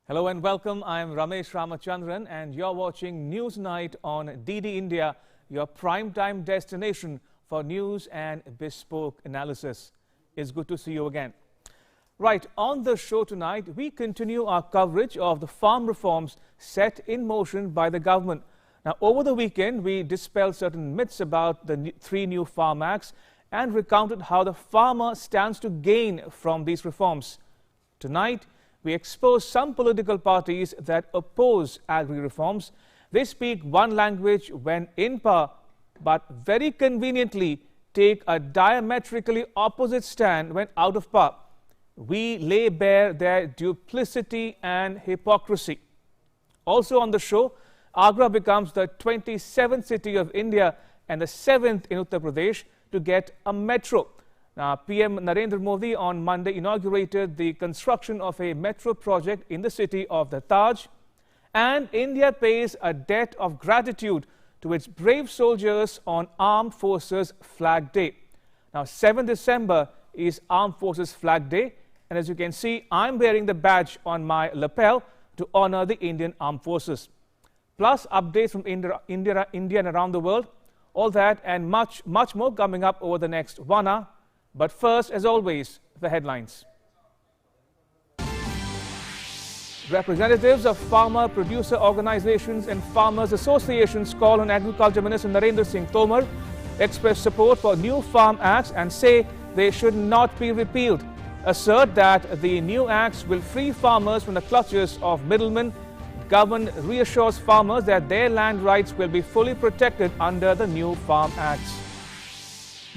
Hello and welcome. I am Ramesh Ramachandran and you're watching News Night on DD India, your prime-time destination for news and bespoke analysis. It's good to see you again. Right, on the show tonight, we continue our coverage of the farm reforms set in motion by the government. Now, over the weekend, we dispelled certain myths about the three new farm acts and recounted how the farmer stands to gain from these reforms. Tonight, we expose some political parties that oppose agri-reforms. They speak one language when in power, but very conveniently take a diametrically opposite stand when out of power. We lay bare their duplicity and hypocrisy. Also on the show, Agra becomes the 27th city of India and the 7th in Uttar Pradesh to get a metro. Now, PM Narendra Modi on Monday inaugurated the construction of a metro project in the city of the Taj. And India pays a debt of gratitude to its brave soldiers on Armed Forces Flag Day. Now, 7 December is Armed Forces Flag Day. And as you can see, I'm wearing the badge on my lapel to honor the Indian Armed Forces. Plus, updates from India and around the world. All that and much more coming up over the next 1 hour. But first, as always, the headlines. Representatives of farmer producer organizations and farmers associations call on Agriculture Minister Narendra Singh Tomar, express support for new farm acts and say they should not be repealed. Assert that the new acts will free farmers from the clutches of middlemen. Government reassures farmers that their land rights will be fully protected under the new farm acts.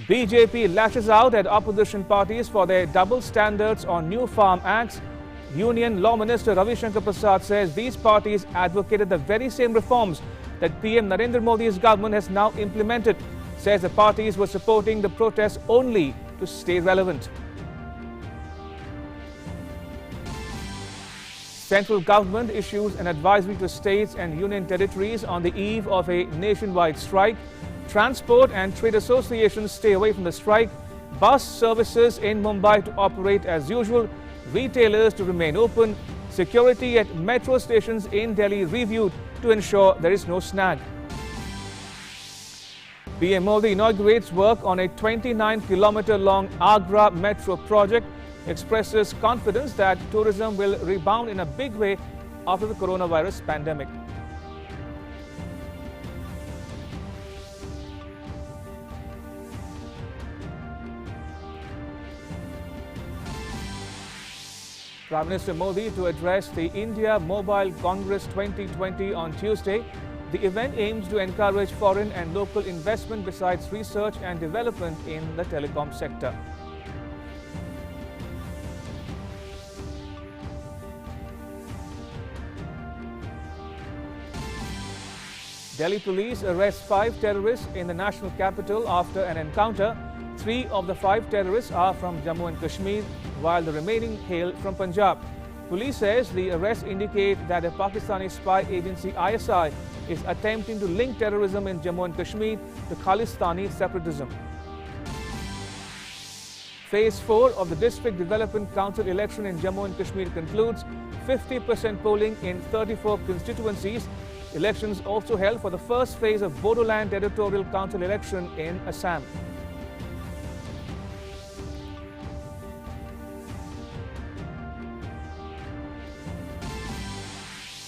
BJP lashes out at opposition parties for their double standards on new farm acts. Union Law Minister Ravi Shankar Prasad says these parties advocated the very same reforms that PM Narendra Modi's government has now implemented. Says the parties were supporting the protests only to stay relevant. Central government issues an advisory to states and union territories on the eve of a nationwide strike. Transport and trade associations stay away from the strike. Bus services in Mumbai to operate as usual. Retailers to remain open. Security at metro stations in Delhi reviewed to ensure there is no snag. PM Modi inaugurates work on a 29-kilometer-long Agra metro project. Expresses confidence that tourism will rebound in a big way after the coronavirus pandemic. Prime Minister Modi to address the India Mobile Congress 2020 on Tuesday. The event aims to encourage foreign and local investment besides research and development in the telecom sector. Delhi police arrest 5 terrorists in the national capital after an encounter. 3 of the 5 terrorists are from Jammu and Kashmir, while the remaining hail from Punjab. Police says the arrests indicate that the Pakistani spy agency ISI is attempting to link terrorism in Jammu and Kashmir to Khalistani separatism. Phase 4 of the District Development Council election in Jammu and Kashmir concludes. 50% polling in 34 constituencies. Elections also held for the first phase of Bodoland Territorial Council election in Assam.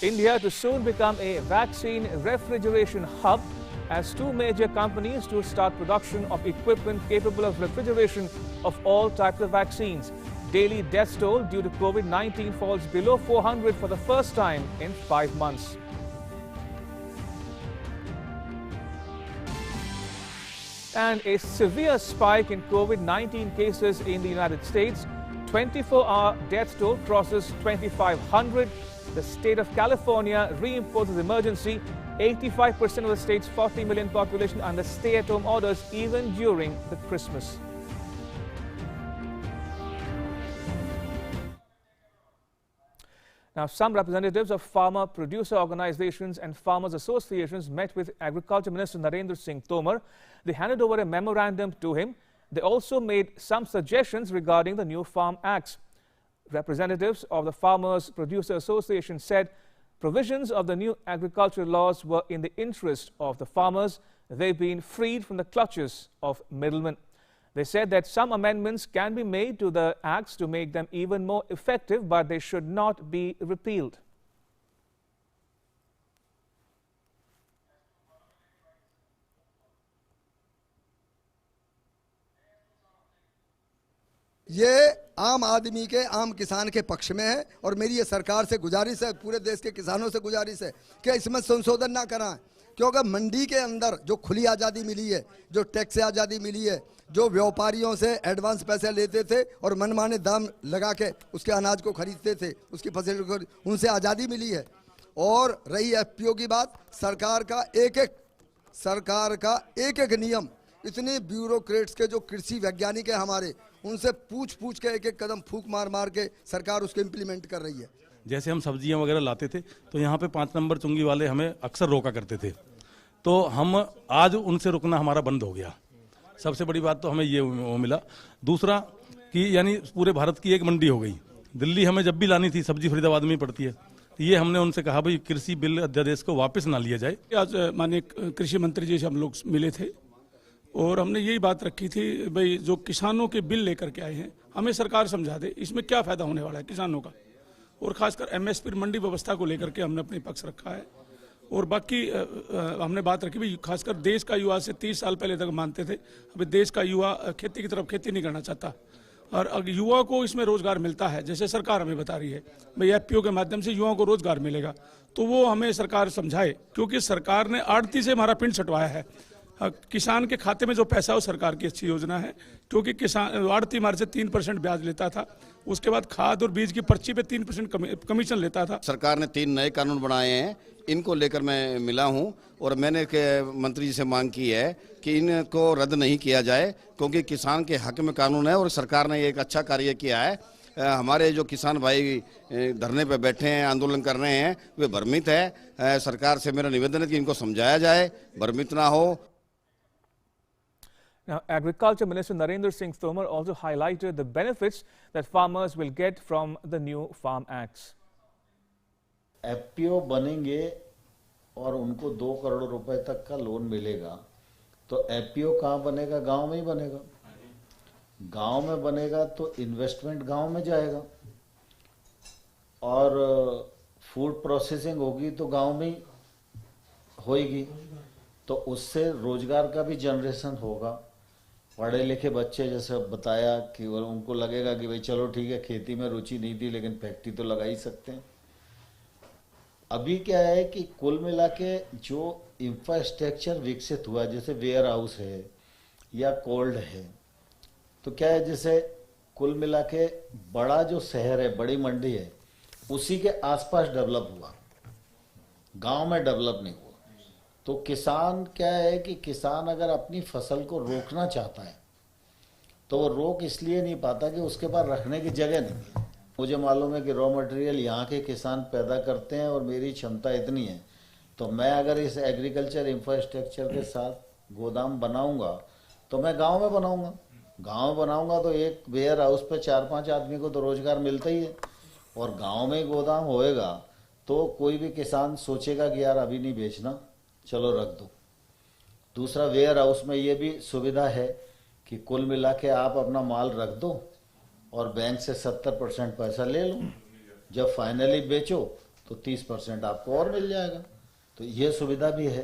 India to soon become a vaccine refrigeration hub as 2 major companies to start production of equipment capable of refrigeration of all types of vaccines. Daily death toll due to COVID-19 falls below 400 for the first time in 5 months. And a severe spike in COVID-19 cases in the United States. 24-hour death toll crosses 2,500. The state of California reimposes emergency. 85% of the state's 40 million population under stay-at-home orders even during the Christmas. Now, some representatives of farmer producer organizations and farmers associations met with Agriculture Minister Narendra Singh Tomar. They handed over a memorandum to him. They also made some suggestions regarding the new farm acts. Representatives of the Farmers Producer Association said provisions of the new agricultural laws were in the interest of the farmers. They've been freed from the clutches of middlemen. They said that some amendments can be made to the acts to make them even more effective, but they should not be repealed. ये आम आदमी के, आम किसान के पक्ष में है और मेरी ये सरकार से गुजारिश है, पूरे देश के किसानों से गुजारिश है कि इसमें संशोधन ना कराएं, क्योंकि मंडी के अंदर जो खुली आज़ादी मिली है, जो टैक्स से आज़ादी मिली है, जो व्यापारियों से एडवांस पैसे लेते थे और मनमाने दाम लगा के उसके अनाज को खरीदते थे, उसकी फसल को, उनसे आज़ादी मिली है। और रही एफपीओ की बात, सरकार का एक एक नियम, इतने ब्यूरोक्रेट्स के जो कृषि वैज्ञानिक है हमारे, उनसे पूछ के एक एक कदम फूंक मार के सरकार उसको इम्प्लीमेंट कर रही है। जैसे हम सब्जियां वगैरह लाते थे तो यहाँ पे 5 नंबर चुंगी वाले हमें अक्सर रोका करते थे, तो हम आज उनसे रुकना हमारा बंद हो गया। सबसे बड़ी बात तो हमें ये मिला। दूसरा कि यानी पूरे भारत की एक मंडी हो गई। दिल्ली हमें जब भी लानी थी सब्जी फरीदाबाद में ही पड़ती है, तो ये हमने उनसे कहा भाई कृषि बिल अध्यादेश को वापस ना लिया जाए। आज माननीय कृषि मंत्री जी से हम लोग मिले थे और हमने यही बात रखी थी, भाई जो किसानों के बिल लेकर के आए हैं हमें सरकार समझा दे इसमें क्या फायदा होने वाला है किसानों का, और खासकर एमएसपी मंडी व्यवस्था को लेकर के हमने अपने पक्ष रखा है। और बाकी हमने बात रखी भाई खासकर देश का युवा से 30 साल पहले तक मानते थे, अभी देश का युवा खेती की तरफ खेती नहीं करना चाहता, और अगर युवा को इसमें रोजगार मिलता है, जैसे सरकार हमें बता रही है भाई एफपीओ के माध्यम से युवाओं को रोजगार मिलेगा, तो वो हमें सरकार समझाए, क्योंकि सरकार ने आड़ती से हमारा पिंड छटवाया है। किसान के खाते में जो पैसा है वो सरकार की अच्छी योजना है, क्योंकि किसान आड़ती हमारे से 3% ब्याज लेता था, उसके बाद खाद और बीज की पर्ची पे 3% कमीशन लेता था। सरकार ने 3 नए कानून बनाए हैं, इनको लेकर मैं मिला हूं और मैंने मंत्री जी से मांग की है कि इनको रद्द नहीं किया जाए, क्योंकि किसान के हक में कानून है और सरकार ने एक अच्छा कार्य किया है। हमारे जो किसान भाई धरने पे बैठे हैं, आंदोलन कर रहे हैं, वे भ्रमित है। सरकार से मेरा निवेदन है कि इनको समझाया जाए, भ्रमित ना हो। Now, Agriculture Minister Narendra Singh Tomar also highlighted the benefits that farmers will get from the new farm acts. FPO बनेंगे और उनको 2 करोड़ रुपए तक का लोन मिलेगा, तो एफपीओ कहाँ बनेगा? गांव में ही बनेगा। गांव में बनेगा तो इन्वेस्टमेंट गांव में जाएगा, और फूड प्रोसेसिंग होगी तो गांव में ही होगी, तो उससे रोजगार का भी जनरेशन होगा। पढ़े लिखे बच्चे, जैसे बताया कि उनको लगेगा कि भाई चलो ठीक है खेती में रुचि नहीं थी लेकिन फैक्ट्री तो लगा ही सकते हैं। अभी क्या है कि कुल मिला के जो इंफ्रास्ट्रक्चर विकसित हुआ, जैसे वेयर हाउस है या कोल्ड है, तो क्या है जैसे कुल मिला के बड़ा जो शहर है, बड़ी मंडी है, उसी के आसपास डेवलप हुआ, गांव में डेवलप नहीं हुआ। तो किसान क्या है कि किसान अगर अपनी फसल को रोकना चाहता है तो वो रोक इसलिए नहीं पाता कि उसके पास रखने की जगह नहीं। मुझे मालूम है कि रॉ मटेरियल यहाँ के किसान पैदा करते हैं और मेरी क्षमता इतनी है, तो मैं अगर इस एग्रीकल्चर इंफ्रास्ट्रक्चर के साथ गोदाम बनाऊंगा तो मैं गांव में बनाऊंगा। गांव में बनाऊंगा तो एक वेयर हाउस पे 4-5 आदमी को तो रोजगार मिलता ही है, और गांव में ही गोदाम होएगा तो कोई भी किसान सोचेगा कि यार अभी नहीं बेचना, चलो रख दो। दूसरा, वेयर हाउस में ये भी सुविधा है कि कुल मिला के आप अपना माल रख दो और बैंक से 70% पैसा ले लो, जब फाइनली बेचो तो 30% आपको और मिल जाएगा, तो ये सुविधा भी है।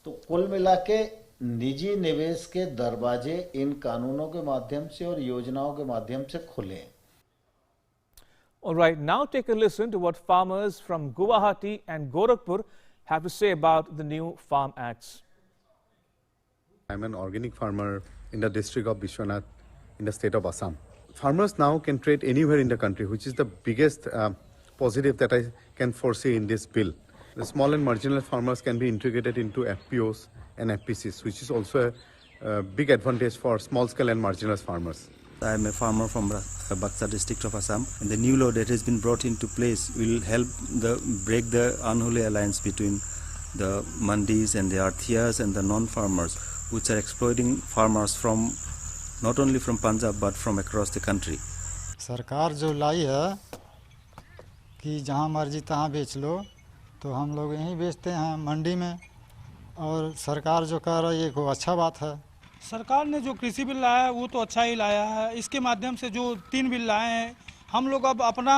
तो कुल मिला के निजी निवेश के दरवाजे इन कानूनों के माध्यम से और योजनाओं के माध्यम से खुले हैं। All right, now take a listen to what farmers from Guwahati and Gorakhpur have to say about the new farm acts. I'm an organic farmer in the district of Bishwanath in the state of Assam. Farmers now can trade anywhere in the country, which is the biggest positive that I can foresee in this bill. The small and marginal farmers can be integrated into FPOs and FPCs, which is also a big advantage for small scale and marginal farmers. I am a farmer from Baksa district of Assam, and the new law that has been brought into place will help break the unholy alliance between the mandis and the arthias and the non-farmers, which are exploiting farmers from not only from Punjab but from across the country. सरकार जो लाई है कि जहाँ मर्जी तहाँ बेच लो, तो हम लोग यहीं बेचते हैं मंडी में, और सरकार जो कह रही है वो अच्छा बात है। सरकार ने जो कृषि बिल लाया है वो तो अच्छा ही लाया है। इसके माध्यम से जो 3 बिल लाए हैं, हम लोग अब अपना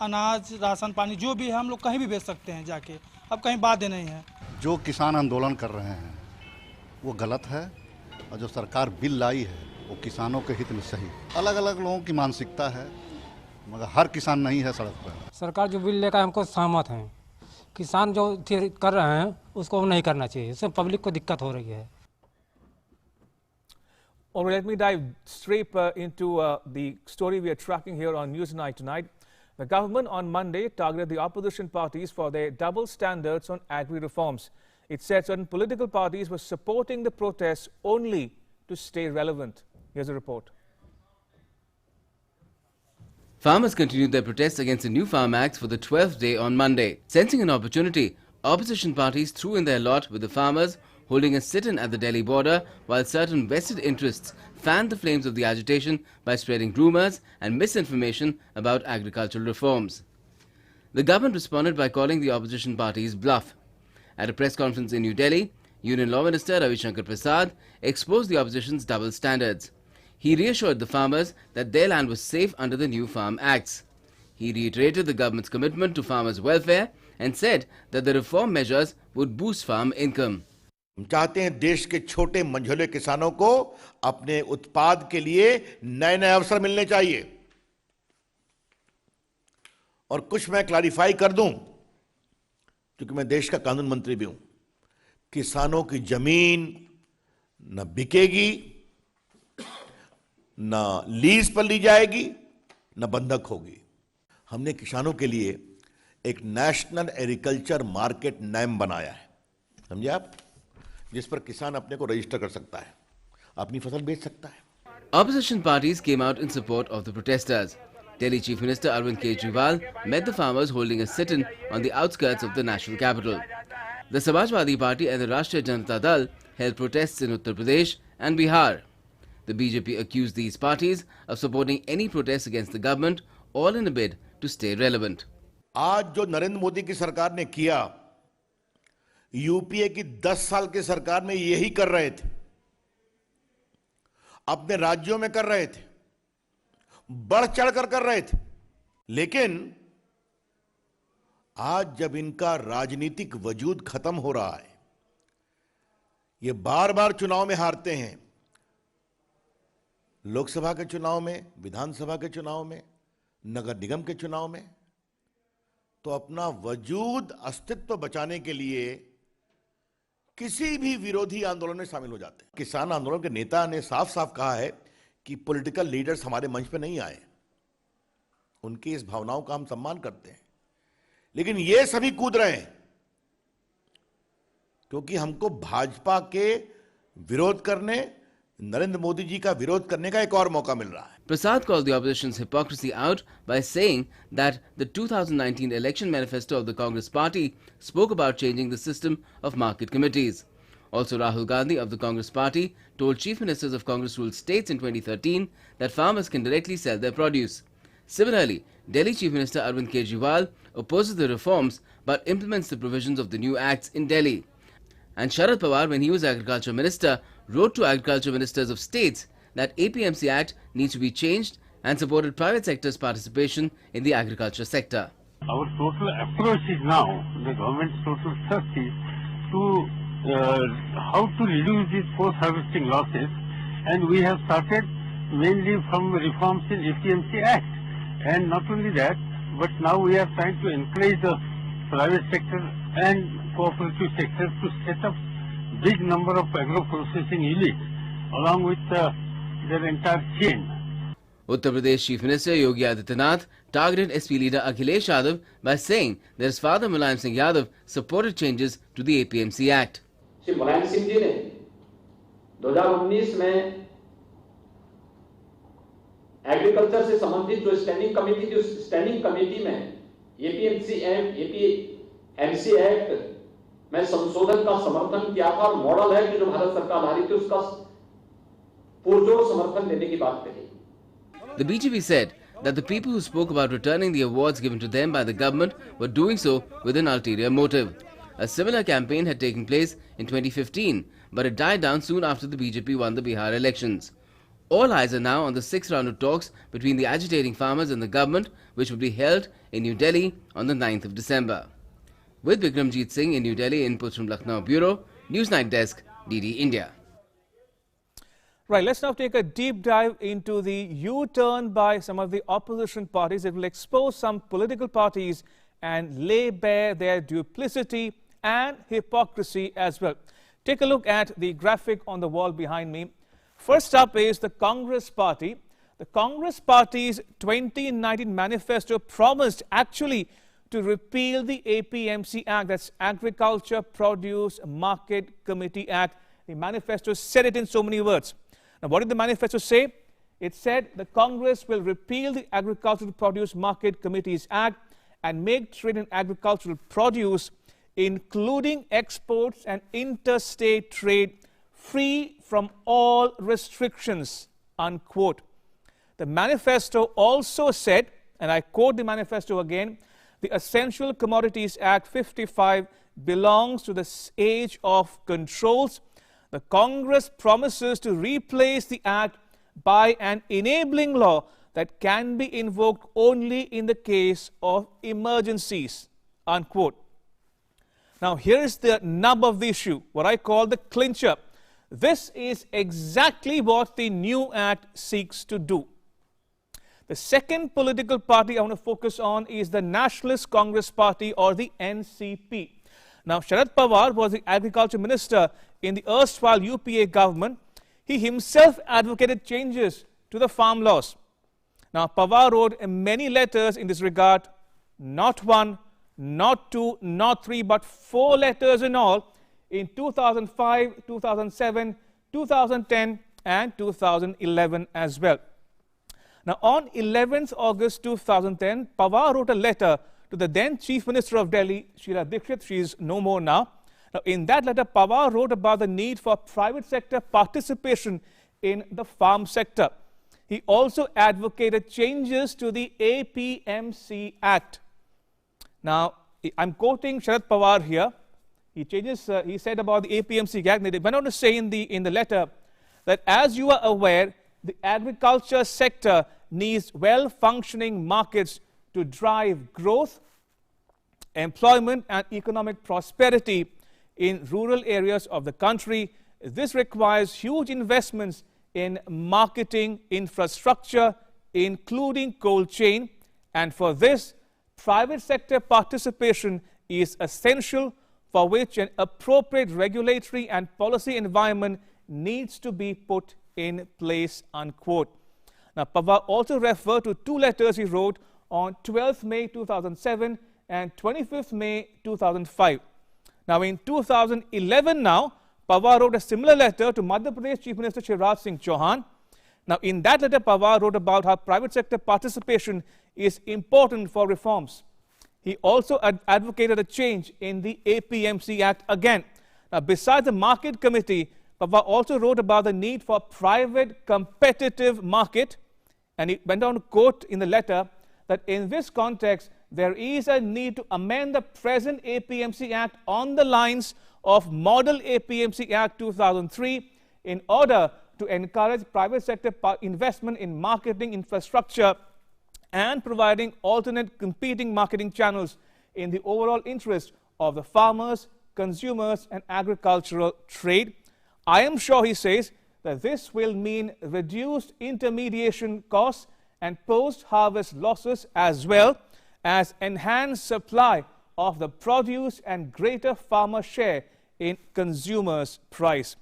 अनाज, राशन पानी जो भी है हम लोग कहीं भी बेच सकते हैं जाके, अब कहीं बाध्य नहीं है। जो किसान आंदोलन कर रहे हैं वो गलत है, और जो सरकार बिल लाई है वो किसानों के हित में सही। अलग अलग लोगों की मानसिकता है, मगर हर किसान नहीं है सड़क पर। सरकार जो बिल लेकर हमको सहमत हैं। किसान जो कर रहे हैं उसको नहीं करना चाहिए, इससे पब्लिक को दिक्कत हो रही है। All right, let me dive straight into the story we are tracking here on Newsnight tonight. The government on Monday targeted the opposition parties for their double standards on agri reforms. It said certain political parties were supporting the protests only to stay relevant. Here's a report. Farmers continued their protests against the new Farm Acts for the 12th day on Monday. Sensing an opportunity, opposition parties threw in their lot with the farmers, holding a sit-in at the Delhi border, while certain vested interests fanned the flames of the agitation by spreading rumours and misinformation about agricultural reforms. The government responded by calling the opposition parties bluff. At a press conference in New Delhi, Union Law Minister Ravi Shankar Prasad exposed the opposition's double standards. He reassured the farmers that their land was safe under the new Farm Acts. He reiterated the government's commitment to farmers' welfare and said that the reform measures would boost farm income. हम चाहते हैं देश के छोटे मंझोले किसानों को अपने उत्पाद के लिए नए नए अवसर मिलने चाहिए। और कुछ मैं क्लैरिफाई कर दूं, क्योंकि मैं देश का कानून मंत्री भी हूं, किसानों की जमीन न बिकेगी, न लीज पर ली जाएगी, न बंधक होगी। हमने किसानों के लिए एक नेशनल एग्रीकल्चर मार्केट नेम बनाया है, समझे आप, जिस पर किसान अपने को रजिस्टर कर सकता है, अपनी फसल बेच सकता है। Opposition parties came out in support of the protesters. Delhi Chief Minister Arvind Kejriwal met the farmers holding a sit-in on the outskirts of the national capital. The Samajwadi Party and the Rashtriya Janata Dal held protests in Uttar Pradesh and Bihar. The BJP accused these parties of supporting any protests against the government, all in a bid to stay relevant. आज जो नरेंद्र मोदी की सरकार ने किया, UPA की 10 साल की सरकार में यही कर रहे थे, अपने राज्यों में कर रहे थे, बढ़ चढ़कर कर रहे थे। लेकिन आज जब इनका राजनीतिक वजूद खत्म हो रहा है, ये बार बार चुनाव में हारते हैं, लोकसभा के चुनाव में, विधानसभा के चुनाव में, नगर निगम के चुनाव में, तो अपना वजूद, अस्तित्व बचाने के लिए किसी भी विरोधी आंदोलन में शामिल हो जाते हैं। किसान आंदोलन के नेता ने साफ साफ कहा है कि पॉलिटिकल लीडर्स हमारे मंच पे नहीं आए, उनकी इस भावनाओं का हम सम्मान करते हैं, लेकिन ये सभी कूद रहे हैं क्योंकि हमको भाजपा के विरोध करने, नरेंद्र मोदी जी का विरोध करने का एक और मौका मिल रहा है। Prasad called the opposition's hypocrisy out by saying that the 2019 election manifesto of the Congress party spoke about changing the system of market committees. Also, Rahul Gandhi of the Congress party told chief ministers of Congress-ruled states in 2013 that farmers can directly sell their produce. Similarly, Delhi Chief Minister Arvind Kejriwal opposes the reforms but implements the provisions of the new acts in Delhi. And Sharad Pawar, when he was Agriculture Minister, wrote to Agriculture Ministers of states that APMC Act needs to be changed and supported private sector's participation in the agriculture sector. Our total approach is now, the government's total thrust is to how to reduce these post-harvesting losses, and we have started mainly from reforms in APMC Act. And not only that, but now we are trying to encourage the private sector and cooperative sector to set up big number of agro-processing units along with their entire chain. Uttar Pradesh Chief Minister Yogi Adityanath targeted SP leader Akhilesh Yadav by saying that his father Mulayam Singh Yadav supported changes to the APMC Act. Shri Mulayam Singh ji ने 2019 में agriculture से संबंधित जो standing committee थी, उस standing committee में APMC act में संशोधन का समर्थन किया था और मॉडल है कि जो भारत सरकार ला रही थी उसका पुरजोर समर्थन देने की बात कही। The BJP said that the people who spoke about returning the awards given to them by the government were doing so with an ulterior motive. A similar campaign had taken place in 2015, but it died down soon after the BJP won the Bihar elections. All eyes are now on the 6th round of talks between the agitating farmers and the government, which will be held in New Delhi on the 9th of December. With Bikramjit Singh in New Delhi, inputs from Lucknow Bureau, Newsnight Desk, DD India. Right, let's now take a deep dive into the U-turn by some of the opposition parties. It will expose some political parties and lay bare their duplicity and hypocrisy as well. Take a look at the graphic on the wall behind me. First up is the Congress Party. The Congress Party's 2019 manifesto promised actually to repeal the APMC Act, that's Agriculture Produce Market Committee Act. The manifesto said it in so many words. Now, what did the manifesto say? It said the Congress will repeal the Agricultural Produce Market Committees Act and make trade in agricultural produce, including exports and interstate trade, free from all restrictions, unquote. The manifesto also said, and I quote the manifesto again, the Essential Commodities Act 55 belongs to the age of controls. The Congress promises to replace the Act by an enabling law that can be invoked only in the case of emergencies, unquote. Now, here's the nub of the issue, what I call the clincher. This is exactly what the new Act seeks to do. The second political party I want to focus on is the Nationalist Congress Party, or the NCP. Now, Sharad Pawar was the Agriculture Minister in the erstwhile UPA government. He himself advocated changes to the farm laws. Now, Pawar wrote many letters in this regard, not one, not two, not three, but 4 letters in all in 2005, 2007, 2010 and 2011 as well. Now, on 11th August 2010, Pawar wrote a letter to the then Chief Minister of Delhi, Sheila Dikshit. She is no more now. Now, in that letter, Pawar wrote about the need for private sector participation in the farm sector. He also advocated changes to the APMC Act. Now, I'm quoting Sharad Pawar here. He said about the APMC Act, and they went on to say in the letter that, as you are aware, the agriculture sector needs well-functioning markets to drive growth, employment and economic prosperity in rural areas of the country. This requires huge investments in marketing infrastructure, including cold chain, and for this, private sector participation is essential, for which an appropriate regulatory and policy environment needs to be put in place, unquote. Now, Pawar also referred to 2 letters he wrote on 12th May 2007 and 25th May 2005. Now, in 2011 now, Pawar wrote a similar letter to Madhya Pradesh Chief Minister Shivraj Singh Chauhan. Now, in that letter, Pawar wrote about how private sector participation is important for reforms. He also advocated a change in the APMC Act again. Now, besides the market committee, Pawar also wrote about the need for private competitive market, and he went on to quote in the letter that in this context, there is a need to amend the present APMC Act on the lines of Model APMC Act 2003 in order to encourage private sector investment in marketing infrastructure and providing alternate competing marketing channels in the overall interest of the farmers, consumers and agricultural trade. I am sure, he says, that this will mean reduced intermediation costs and post-harvest losses, as well as enhanced supply of the produce and greater farmer share in consumers' price.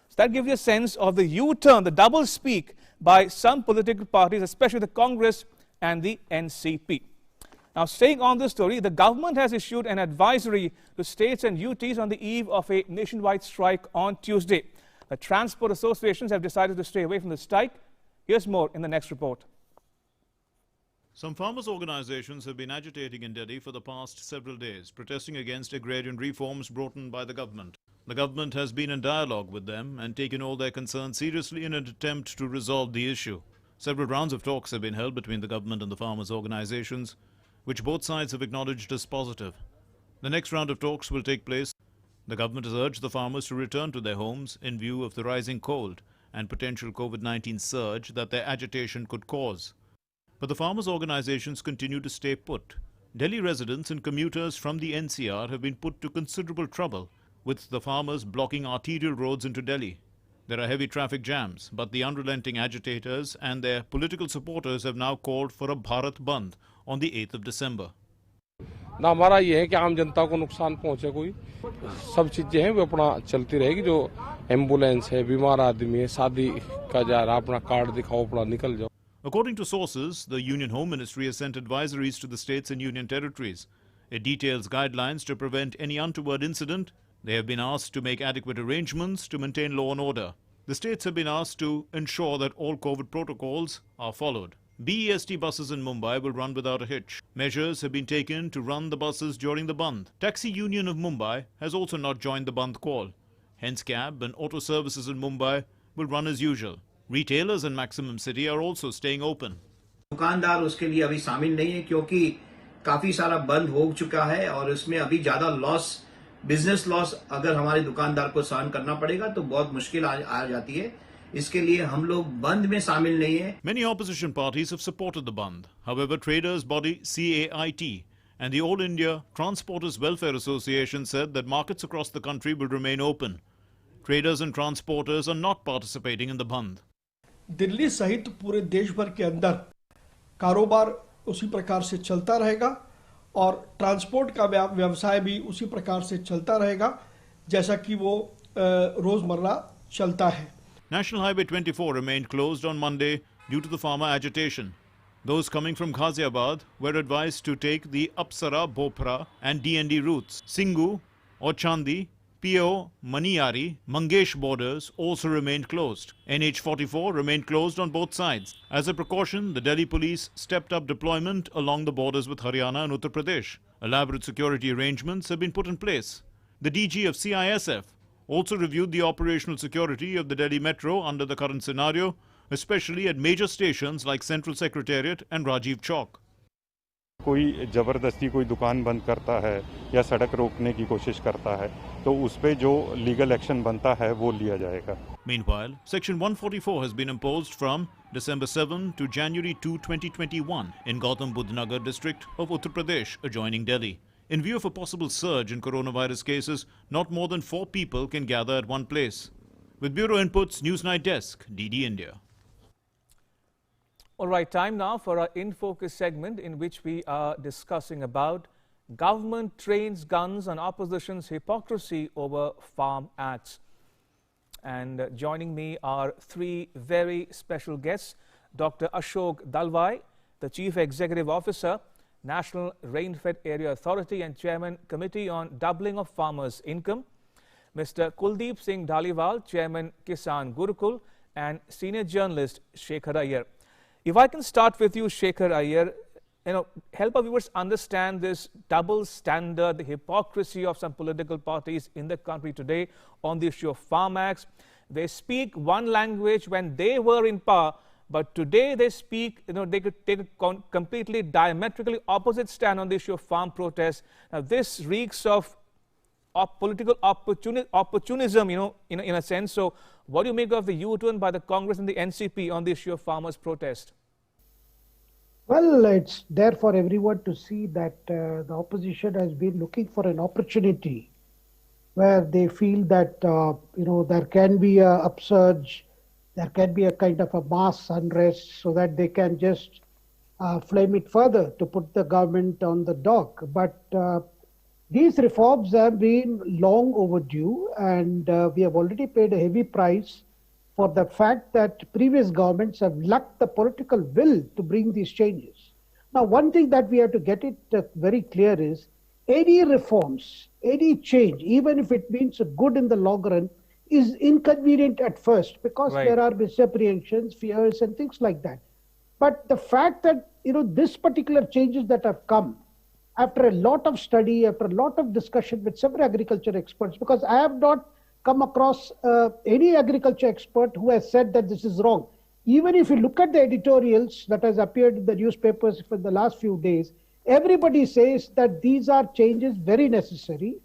So that gives you a sense of the U-turn, the double speak by some political parties, especially the Congress and the NCP. Now, staying on this story, the government has issued an advisory to states and UTs on the eve of a nationwide strike on Tuesday. The transport associations have decided to stay away from the strike. Here's more in the next report. Some farmers' organizations have been agitating in Delhi for the past several days, protesting against agrarian reforms brought in by the government. The government has been in dialogue with them and taken all their concerns seriously in an attempt to resolve the issue. Several rounds of talks have been held between the government and the farmers' organizations, which both sides have acknowledged as positive. The next round of talks will take place. The government has urged the farmers to return to their homes in view of the rising cold and potential COVID-19 surge that their agitation could cause. But the farmers' organizations continue to stay put. Delhi residents and commuters from the NCR have been put to considerable trouble, with the farmers blocking arterial roads into Delhi. There are heavy traffic jams, but the unrelenting agitators and their political supporters have now called for a Bharat Bandh on the 8th of December. ना हमारा ये है कि आम जनता को नुकसान पहुंचे, कोई सब चीजें हैं वो अपना चलती रहेगी, जो एम्बुलेंस है, बीमार आदमी है, शादी का जा रहा, अपना कार्ड दिखाओ, अपना निकल जाओ. According to sources, the Union Home Ministry has sent advisories to the states and union territories. It details guidelines to prevent any untoward incident. They have been asked to make adequate arrangements to maintain law and order. The states have been asked to ensure that all COVID protocols are followed. BEST buses in Mumbai will run without a hitch. Measures have been taken to run the buses during the Bandh. Taxi Union of Mumbai has also not joined the Bandh call. Hence, cab and auto services in Mumbai will run as usual. Retailers in Maximum City are also staying open. दुकानदार उसके लिए अभी शामिल नहीं है, क्योंकि काफी सारा बंद हो चुका है और उसमें अभी ज्यादा लॉस, बिजनेस लॉस अगर हमारे दुकानदार को सहन करना पड़ेगा तो बहुत मुश्किल आ जाती है. इसके लिए हम लोग बंद में शामिल नहीं है. Many opposition parties have supported the Bandh. However, traders body CAIT and the All India Transporters Welfare Association said that markets across the country will remain open. Traders and transporters are not participating in the Bandh. Delhi सहित पूरे देश भर के अंदर कारोबार उसी प्रकार से चलता रहेगा और ट्रांसपोर्ट का व्यवसाय भी उसी प्रकार से चलता रहेगा जैसा कि वो रोजमर्रा चलता है. National Highway 24 remained closed on Monday due to the farmer agitation. Those coming from Ghaziabad were advised to take the Apsara, Bhopra and DND routes. Singhu, Ochandi, PO, Maniyari, Mangesh borders also remained closed. NH44 remained closed on both sides. As a precaution, the Delhi police stepped up deployment along the borders with Haryana and Uttar Pradesh. Elaborate security arrangements have been put in place. The DG of CISF also reviewed the operational security of the Delhi Metro under the current scenario, especially at major stations like Central Secretariat and Rajiv Chowk. कोई जबरदस्ती कोई दुकान बंद करता है या सड़क रोकने की कोशिश करता है तो उस पे जो लीगल एक्शन बनता है वो लिया जाएगा. Meanwhile, Section 144 has been imposed from December 7 to January 2, 2021 in Gautam Budh Nagar district of Uttar Pradesh adjoining Delhi. In view of a possible surge in coronavirus cases, not more than 4 people can gather at one place. With Bureau Inputs, News Night Desk, DD India. All right, time now for our In Focus segment in which we are discussing about government trains guns on opposition's hypocrisy over farm acts. And joining me are 3 very special guests. Dr. Ashok Dalwai, the Chief Executive Officer, National Rainfed Area Authority and Chairman Committee on Doubling of Farmers' Income. Mr. Kuldeep Singh Dhaliwal, Chairman Kisan Gurukul, and Senior Journalist Shekhar Iyer. If I can start with you, Shekhar Iyer, help our viewers understand this double standard, the hypocrisy of some political parties in the country today on the issue of farm acts. They speak one language when they were in power, but today they speak, they could take a completely diametrically opposite stand on the issue of farm protests. Now, this reeks of political opportunism, in a sense. So, what do you make of the U-turn by the Congress and the NCP on the issue of farmers' protest? Well, it's there for everyone to see that the opposition has been looking for an opportunity where they feel that, there can be an upsurge, there can be a kind of a mass unrest so that they can just flame it further to put the government on the dock. But these reforms have been long overdue, and we have already paid a heavy price for the fact that previous governments have lacked the political will to bring these changes. Now, one thing that we have to get it very clear is any reforms, any change, even if it means good in the long run, is inconvenient at first because there are misapprehensions, fears, and things like that. But the fact that, this particular changes that have come after a lot of study, after a lot of discussion with several agriculture experts, because I have not come across any agriculture expert who has said that this is wrong. even if you look at the editorials that has appeared in the newspapers for the last few days, everybody says that these are changes very necessary.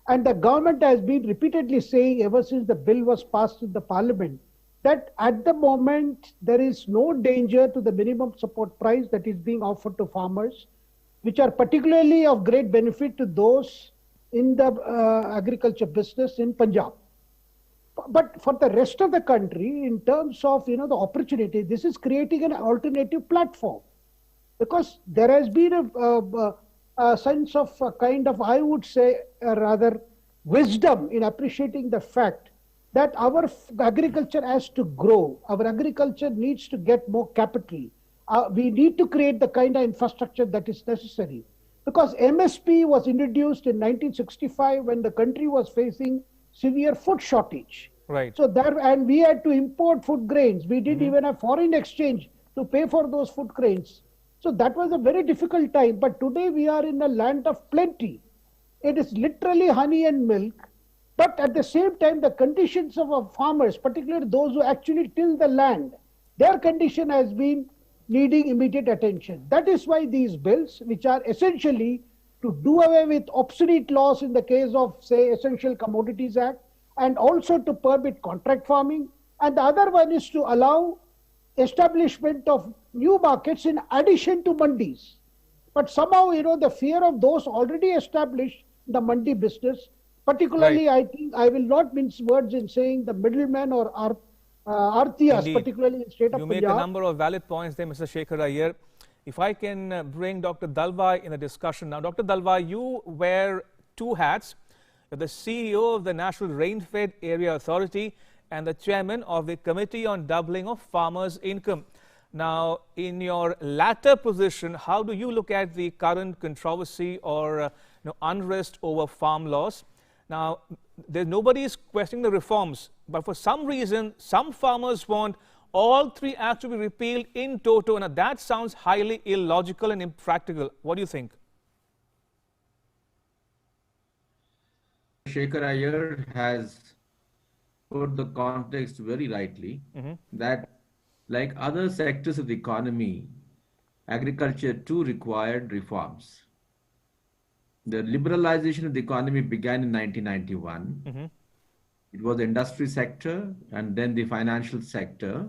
And the government has been repeatedly saying ever since the bill was passed in the parliament that at the moment there is no danger to the minimum support price that is being offered to farmers, which are particularly of great benefit to those in the agriculture business in Punjab. But for the rest of the country, in terms of the opportunity, this is creating an alternative platform, because there has been a sense of a kind of, I would say, rather wisdom in appreciating the fact that our agriculture has to grow. Our agriculture needs to get more capital. We need to create the kind of infrastructure that is necessary. Because MSP was introduced in 1965 when the country was facing severe food shortage. Right. So and we had to import food grains. We didn't even have foreign exchange to pay for those food grains. So that was a very difficult time. But today we are in a land of plenty. It is literally honey and milk. But at the same time, the conditions of our farmers, particularly those who actually till the land, their condition has been needing immediate attention. That is why these bills, which are essentially to do away with obsolete laws in the case of, say, Essential Commodities Act, and also to permit contract farming. And the other one is to allow establishment of new markets in addition to mandis. But somehow, the fear of those already established in the mandi business, particularly, right. I think I will not mince words in saying the middlemen or Arthiyas, Indeed. Particularly in state of You Punjab. make a number of valid points there, Mr. Shekhar Iyer. If I can bring Dr. Dalwai in the discussion now. Dr. Dalwai, you wear two hats. You're the CEO of the National Rain-Fed Area Authority and the chairman of the Committee on Doubling of Farmers' Income. Now, in your latter position, how do you look at the current controversy or unrest over farm laws? Now, nobody is questioning the reforms, but for some reason, some farmers want all three acts to be repealed in toto. Now, that sounds highly illogical and impractical. What do you think? Shekhar Iyer has put the context very rightly, that like other sectors of the economy, agriculture too required reforms. The liberalization of the economy began in 1991. It was the industry sector and then the financial sector,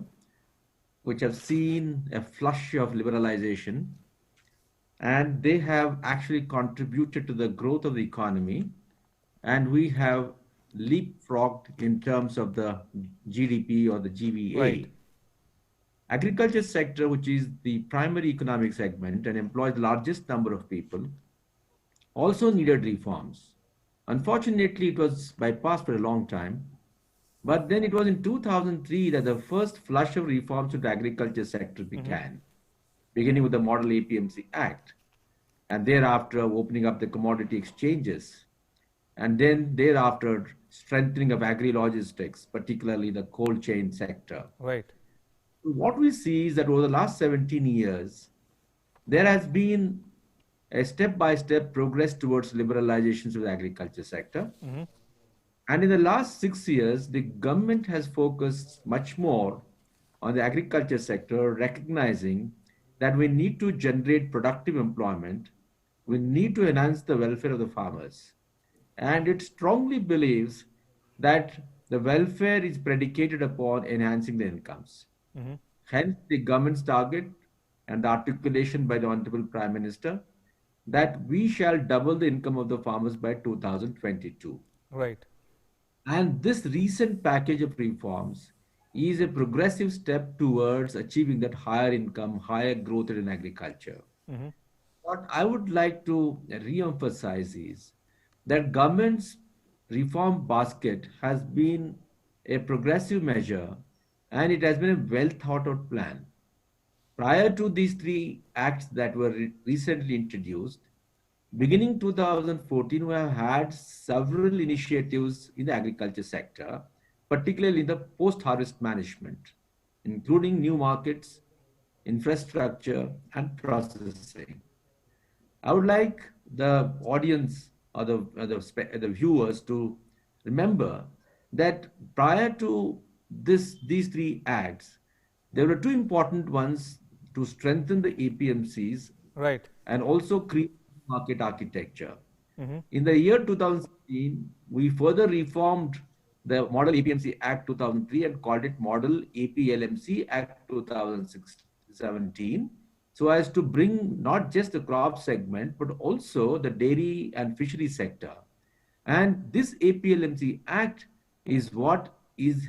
which have seen a flush of liberalization, and they have actually contributed to the growth of the economy, and we have leapfrogged in terms of the GDP or the GVA. Right. Agriculture sector, which is the primary economic segment and employs the largest number of people, also needed reforms. Unfortunately, it was bypassed for a long time. But then it was in 2003 that the first flush of reforms to the agriculture sector began, beginning with the Model APMC Act, and thereafter opening up the commodity exchanges, and then thereafter strengthening of agri-logistics, particularly the cold chain sector. Right. What we see is that over the last 17 years, there has been a step-by-step progress towards liberalizations of the agriculture sector. And in the last 6 years, the government has focused much more on the agriculture sector, recognizing that we need to generate productive employment, we need to enhance the welfare of the farmers. And it strongly believes that the welfare is predicated upon enhancing the incomes. Hence, the government's target and the articulation by the Honorable Prime Minister that we shall double the income of the farmers by 2022. Right. And this recent package of reforms is a progressive step towards achieving that higher income, higher growth in agriculture. What I would like to re-emphasize is that government's reform basket has been a progressive measure, and it has been a well thought out plan. Prior to these three acts that were recently introduced, beginning 2014, we have had several initiatives in the agriculture sector, particularly in the post-harvest management, including new markets, infrastructure, and processing. I would like the audience or the viewers to remember that prior to these three acts, there were two important ones to strengthen the APMCs, right, and also create market architecture. Mhm. In the year 2016, we further reformed the Model APMC Act 2003 and called it Model APLMC Act 2017, so as to bring not just the crop segment, but also the dairy and fishery sector. And this APLMC Act is what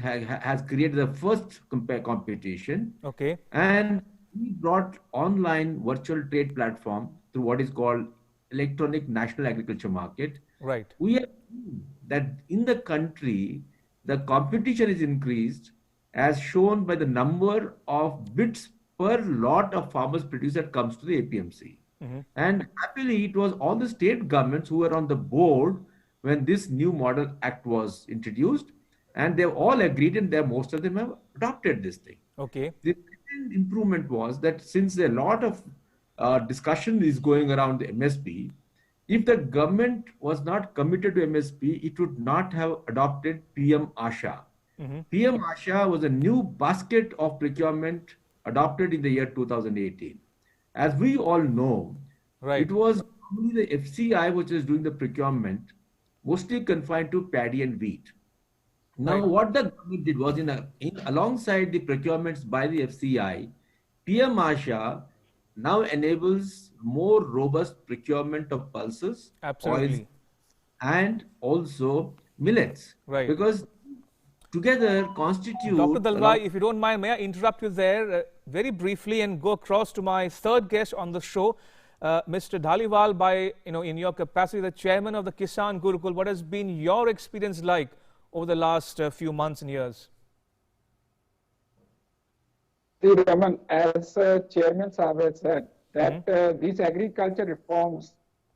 has created the first competition. Okay. And we brought online virtual trade platform through what is called electronic national agriculture market. Right. We have seen that in the country, the competition is increased as shown by the number of bids per lot of farmers produce that comes to the APMC. Mhm. And happily, it was all the state governments who were on the board when this new model act was introduced, and they've all agreed, and most of them have adopted this thing. Okay. The second improvement was that since a lot of discussion is going around the MSP, if the government was not committed to MSP, it would not have adopted PM Asha. Mhm. PM Asha was a new basket of procurement adopted in the year 2018. As we all know, Right. it was only the FCI which is doing the procurement, mostly confined to paddy and wheat. Now, Right. what the government did was, alongside the procurements by the FCI, PM Asha now enables more robust procurement of pulses, Absolutely. oils, and also millets. Right. Because together constitute... Dr. Dalwai, if you don't mind, may I interrupt you there very briefly and go across to my third guest on the show, Mr. Dhaliwal, in your capacity, the chairman of the Kisan Gurukul. What has been your experience like over the last few months and years? See, Raman, as Chairman Saab has said, that these agriculture reforms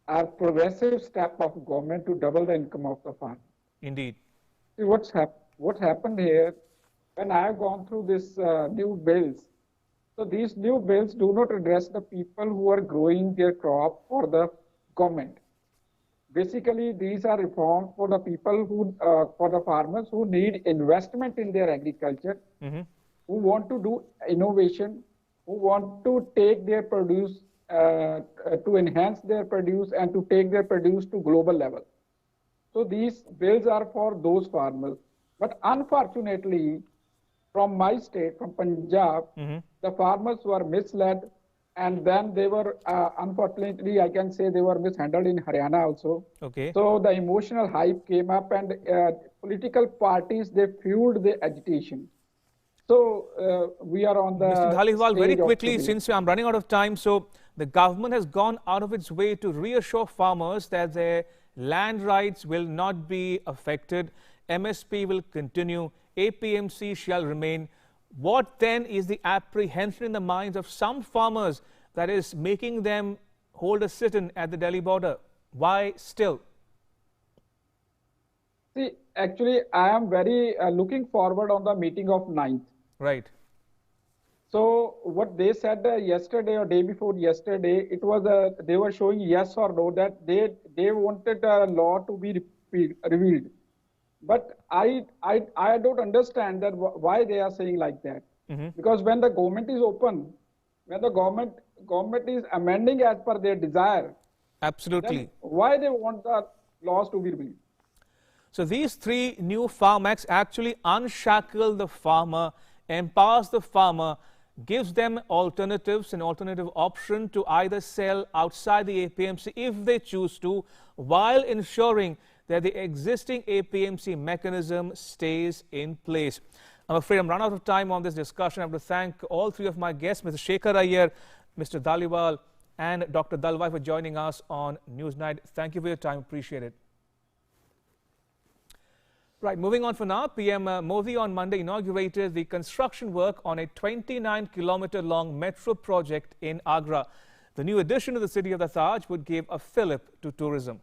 are progressive step of government to double the income of the farmer. Indeed. See, what happened here, when I have gone through this new bills, so these new bills do not address the people who are growing their crop for the government. Basically, these are reforms for the people who, for the farmers who need investment in their agriculture, Mhm. who want to do innovation, who want to take their produce, to enhance their produce and to take their produce to global level. So these bills are for those farmers. But unfortunately, from my state, from Punjab, Mhm. the farmers were misled, and then they were, unfortunately, I can say they were mishandled in Haryana also. Okay. So the emotional hype came up, and political parties, they fueled the agitation. So we are on the Mr. Dhaliwal, very stage of quickly, today. since I'm running out of time, so the government has gone out of its way to reassure farmers that their land rights will not be affected, MSP will continue, APMC shall remain. What then is the apprehension in the minds of some farmers that is making them hold a sit-in at the Delhi border? Why still? See, actually, I am very looking forward on the meeting of 9th. Right. So what they said yesterday or day before yesterday, it was they were showing yes or no, that they wanted a law to be revealed. But I don't understand that why they are saying like that. Mhm. Because when the government is open, when the government is amending as per their desire, Absolutely. then why they want the laws to be revealed? So these three new Farm Acts actually unshackle the farmer, empowers the farmer, gives them alternatives, an alternative option to either sell outside the APMC if they choose to, while ensuring that the existing APMC mechanism stays in place. I'm afraid I'm run out of time on this discussion. I have to thank all three of my guests, Mr. Shekhar Iyer, Mr. Dhaliwal, and Dr. Dalwai for joining us on Newsnight. Thank you for your time. Appreciate it. Right, moving on for now, PM Modi on Monday inaugurated the construction work on a 29-kilometer-long metro project in Agra. The new addition to the city of the Taj would give a fillip to tourism.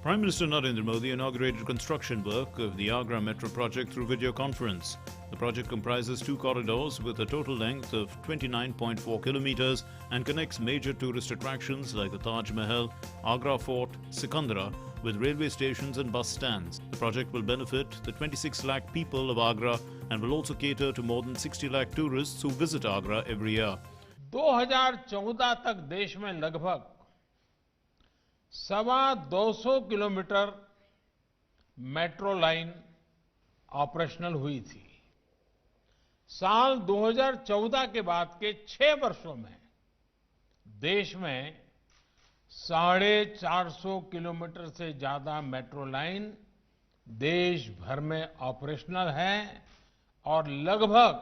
Prime Minister Narendra Modi inaugurated construction work of the Agra Metro project through video conference. The project comprises 2 corridors with a total length of 29.4 kilometers and connects major tourist attractions like the Taj Mahal, Agra Fort, Sikandra, with railway stations and bus stands. The project will benefit the 26 lakh people of Agra and will also cater to more than 60 lakh tourists who visit Agra every year. 2014 तक देश में लगभग 225 kilometre metro line operational हुई थी। साल 2014 के बाद के 6 वर्षों में देश में 450 किलोमीटर से ज्यादा मेट्रो लाइन देश भर में ऑपरेशनल है और लगभग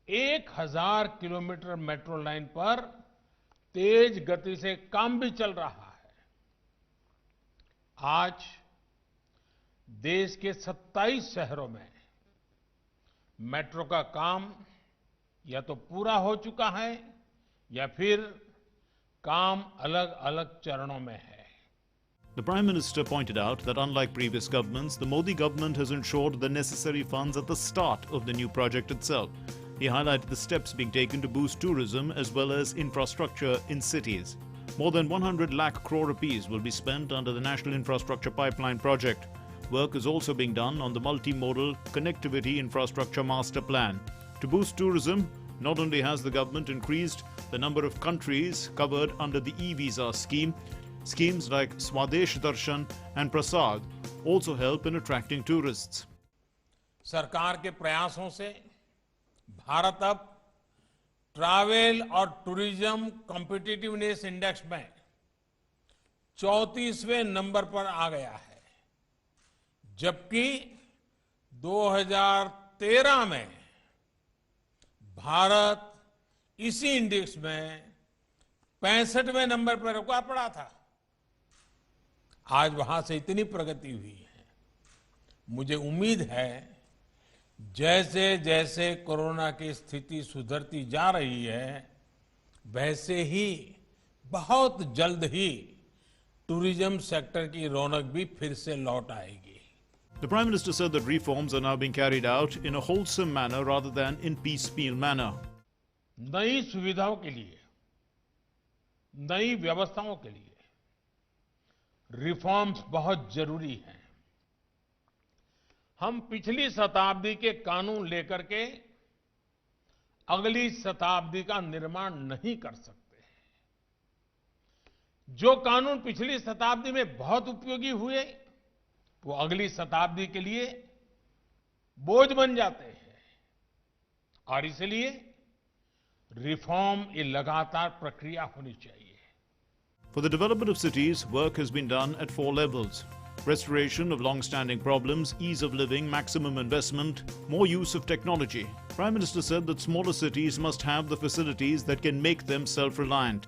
1000 किलोमीटर मेट्रो लाइन पर तेज गति से काम भी चल रहा है। आज देश के 27 शहरों में मेट्रो का काम या तो पूरा हो चुका है या फिर काम अलग-अलग चरणों में है। The Prime Minister pointed out that unlike previous governments, the Modi government has ensured the necessary funds at the start of the new project itself. He highlighted the steps being taken to boost tourism as well as infrastructure in cities. More than 100 lakh crore rupees will be spent under the National Infrastructure Pipeline project. Work is also being done on the multimodal connectivity infrastructure master plan. To boost tourism, not only has the government increased the number of countries covered under the e-visa scheme, schemes like Swadesh Darshan and Prasad also help in attracting tourists. सरकार के प्रयासों से भारत अब travel और tourism competitiveness index में 34वें number पर आ गया है, जबकि 2013 में भारत इसी इंडेक्स में 65वें नंबर पर रुका पड़ा था। आज वहां से इतनी प्रगति हुई है। मुझे उम्मीद है जैसे जैसे कोरोना की स्थिति सुधरती जा रही है, वैसे ही बहुत जल्द ही टूरिज्म सेक्टर की रौनक भी फिर से लौट आएगी। The Prime Minister said that reforms are now being carried out in a wholesome manner rather than in piecemeal manner. नई सुविधाओं के लिए, नई व्यवस्थाओं के लिए रिफॉर्म्स बहुत जरूरी हैं। हम पिछली शताब्दी के कानून लेकर के अगली शताब्दी का निर्माण नहीं कर सकते। जो कानून पिछली शताब्दी में बहुत उपयोगी हुए, वो अगली शताब्दी के लिए बोझ बन जाते हैं और इसलिए रिफॉर्म ये लगातार प्रक्रिया होनी चाहिए। For the development of cities, work has been done at 4 levels. Restoration of long-standing problems, ease of living, maximum investment, more use of technology. Prime Minister said that smaller cities must have the facilities that can make them self-reliant.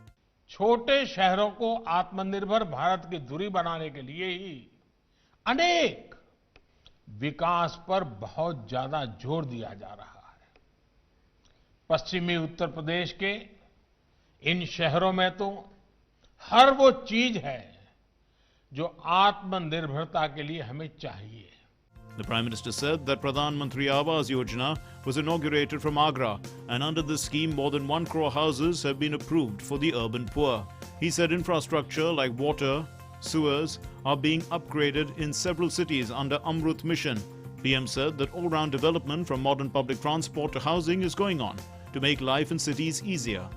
छोटे शहरों को आत्मनिर्भर भारत की धुरी बनाने के लिए ही अनेक विकास पर बहुत ज्यादा जोर दिया जा रहा है। पश्चिमी उत्तर प्रदेश के इन शहरों में तो हर वो चीज है जो आत्मनिर्भरता के लिए हमें चाहिए। The Prime Minister said that Pradhan Mantri Awas Yojana was inaugurated from Agra, and under this scheme more than 1 crore houses have been approved for the urban poor. He said infrastructure like water, sewers are being upgraded in several cities under Amrut Mission. PM said that all-round development from modern public transport to housing is going on to make life in cities easier.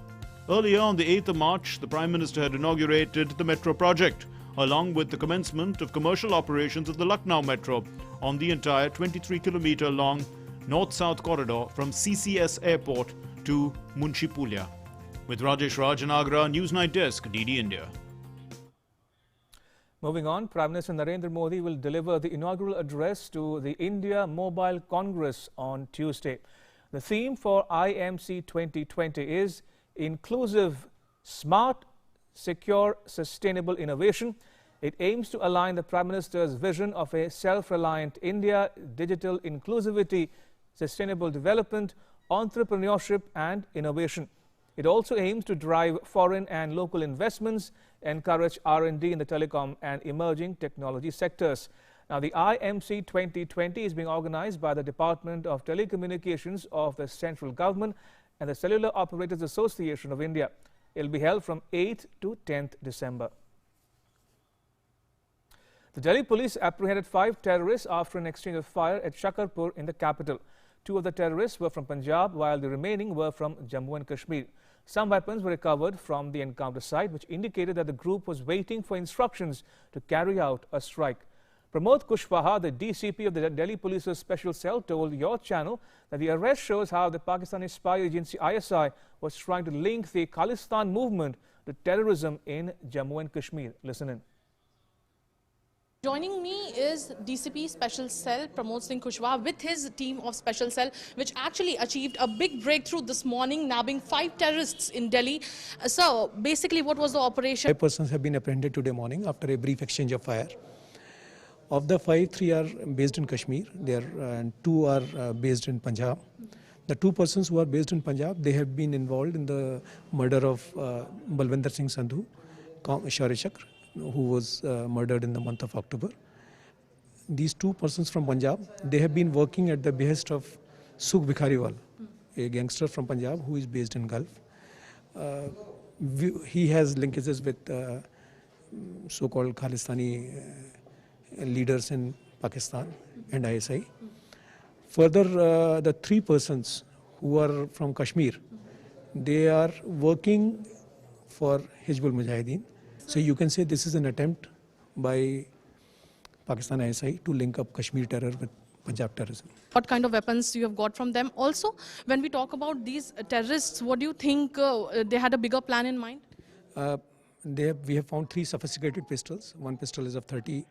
Earlier on the 8th of March, the Prime Minister had inaugurated the Metro project, along with the commencement of commercial operations of the Lucknow Metro on the entire 23-kilometer long north-south corridor from CCS Airport to Munshi-Pulya. With Rajesh Raj in Agra, News Night Desk, DD India. Moving on, Prime Minister Narendra Modi will deliver the inaugural address to the India Mobile Congress on Tuesday. The theme for IMC 2020 is Inclusive, Smart, Secure, Sustainable Innovation. It aims to align the Prime Minister's vision of a self-reliant India, digital inclusivity, sustainable development, entrepreneurship and innovation. It also aims to drive foreign and local investments, encourage R&D in the telecom and emerging technology sectors. Now, the IMC 2020 is being organized by the Department of Telecommunications of the Central Government and the Cellular Operators Association of India. It will be held from 8th to 10th December. The Delhi police apprehended 5 terrorists after an exchange of fire at Shakarpur in the capital. 2 of the terrorists were from Punjab, while the remaining were from Jammu and Kashmir. Some weapons were recovered from the encounter site, which indicated that the group was waiting for instructions to carry out a strike. Pramod Kushwaha, the DCP of the Delhi Police's Special Cell, told your channel that the arrest shows how the Pakistani spy agency ISI was trying to link the Khalistan movement to terrorism in Jammu and Kashmir. Listen in. Joining me is DCP Special Cell Pramod Singh Kushwaha with his team of Special Cell, which actually achieved a big breakthrough this morning, nabbing 5 terrorists in Delhi. So basically, what was the operation? 5 persons have been apprehended today morning after a brief exchange of fire. Of the 5, 3 are based in Kashmir, and 2 are based in Punjab. The 2 persons who are based in Punjab, they have been involved in the murder of Balwinder Singh Sandhu, Shaurya Chakra, who was murdered in the month of October. These 2 persons from Punjab, they have been working at the behest of Sukh Bikhariwal, a gangster from Punjab who is based in Gulf. He has linkages with so-called Khalistani leaders in Pakistan and ISI. Further, the 3 persons who are from Kashmir, they are working for Hizbul Mujahideen. So you can say this is an attempt by Pakistan ISI to link up Kashmir terror with Punjab terrorism. What kind of weapons you have got from them? Also, when we talk about these terrorists, what do you think they had a bigger plan in mind? We have found 3 sophisticated pistols. 1 pistol is of 30,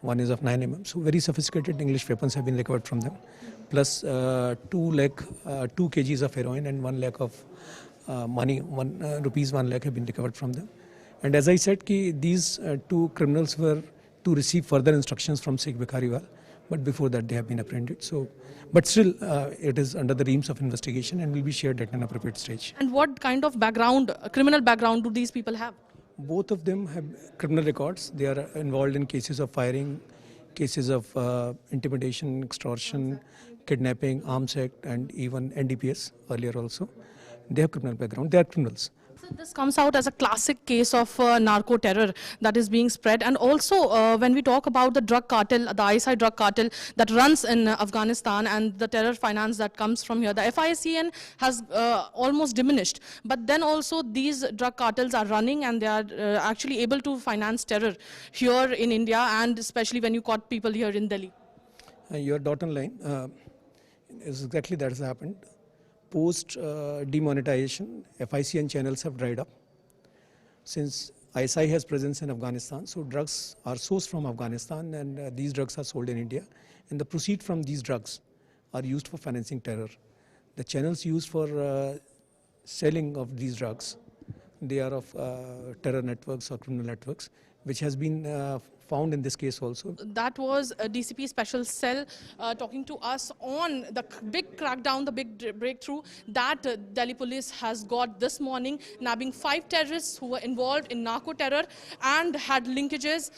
1 is of 9 mm. So very sophisticated English weapons have been recovered from them. Plus 2 kgs of heroin and 1 lakh of money, rupees 1 lakh have been recovered from them. And as I said, these 2 criminals were to receive further instructions from Sukh Bikhariwal, but before that they have been apprehended. So, but still, it is under the reams of investigation and will be shared at an appropriate stage. And what kind of background, criminal background, do these people have? Both of them have criminal records. They are involved in cases of firing, cases of intimidation, extortion, kidnapping, arms act, and even NDPS earlier also. They have criminal background. They are criminals. So this comes out as a classic case of narco terror that is being spread. And also when we talk about the drug cartel, the ISI drug cartel that runs in Afghanistan and the terror finance that comes from here, the FICN has almost diminished. But then also these drug cartels are running and they are actually able to finance terror here in India, and especially when you caught people here in Delhi. Your dot on line is exactly that has happened. Post demonetization, FICN channels have dried up. Since ISI has presence in Afghanistan, so drugs are sourced from Afghanistan, and these drugs are sold in India. And the proceeds from these drugs are used for financing terror. The channels used for selling of these drugs, they are of terror networks or criminal networks, which has been found in this case also. That was a DCP Special Cell talking to us on the big crackdown, the big breakthrough that Delhi police has got this morning, nabbing 5 terrorists who were involved in narco terror and had linkages